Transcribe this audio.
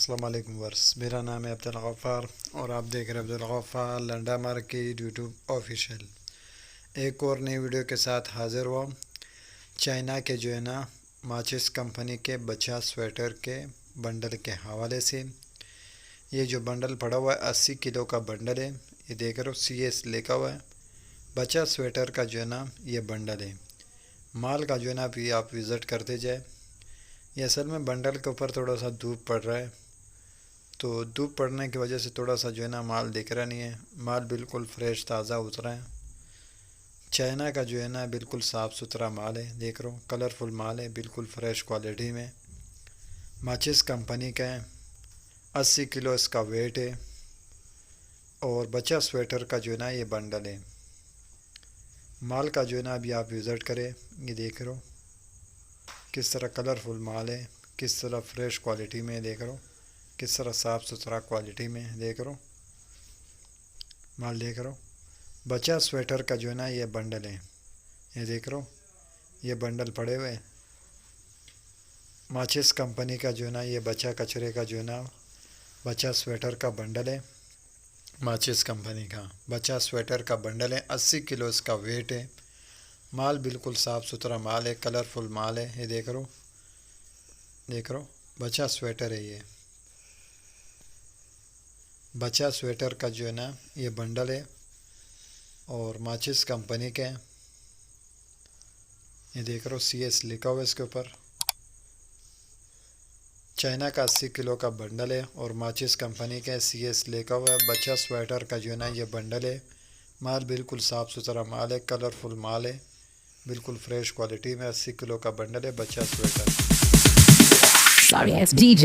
अस्सलाम वालेकुम वर्स। मेरा नाम है अब्दुल गफ़ार और आप देख रहे हैं Abdul Gaffar Landa market YouTube official. एक और नई वीडियो के साथ हाज़िर हुआ। चाइना के जो है ना माचिस कंपनी के बच्चा स्वेटर के बंडल के हवाले से। ये जो बंडल पड़ा हुआ है 80 किलो का बंडल है। ये देख रहे हो CS लिखा हुआ है। बच्चा स्वेटर का जो है ना ये बंडल है। माल का जो है ना अभी आप विज़िट करते जाए। ये असल में बंडल के ऊपर थोड़ा सा धूप पड़ रहा है, तो धूप पड़ने की वजह से थोड़ा सा जो है ना माल दिख रहा नहीं है। माल बिल्कुल फ्रेश ताज़ा उतरा है। चाइना का जो है ना बिल्कुल साफ़ सुथरा माल है। देख रहा हूँ कलरफुल माल है, बिल्कुल फ्रेश क्वालिटी में। माचिस कंपनी का है। 80 किलो इसका वेट है और बच्चा स्वेटर का जो है ना ये बंडल है। माल का जो है ना अभी आप विज़िट करें। ये देख रहे हो किस तरह कलरफुल माल है, किस तरह फ्रेश क्वालिटी में। देख रहे हो किस तरह साफ़ सुथरा क्वालिटी में। देख रहे हो माल, देख रहे हो बच्चा स्वेटर का जो है ना ये बंडल है। ये देख रहे हो ये बंडल पड़े हुए। माचिस कंपनी का जो है ना ये बच्चा कचरे का जो है ना बच्चा स्वेटर का बंडल है। माचिस कंपनी का बच्चा स्वेटर का बंडल है। 80 किलो इसका वेट है। माल बिल्कुल साफ़ सुथरा माल है, कलरफुल माल है। ये देख रहे हो, देख रहे हो बच्चा स्वेटर है। ये बच्चा स्वेटर का जो है ना ये बंडल है और माचिस कंपनी के। ये देख रहे हो CS लिखा हुआ है इसके ऊपर। चाइना का 80 किलो का बंडल है और माचिस कंपनी के CS लिखा हुआ है। बच्चा स्वेटर का जो है ना ये बंडल है। माल बिल्कुल साफ़ सुथरा माल है, कलरफुल माल है, बिल्कुल फ्रेश क्वालिटी में। 80 किलो का बंडल है बच्चा स्वेटर। Sorry, it's DJ.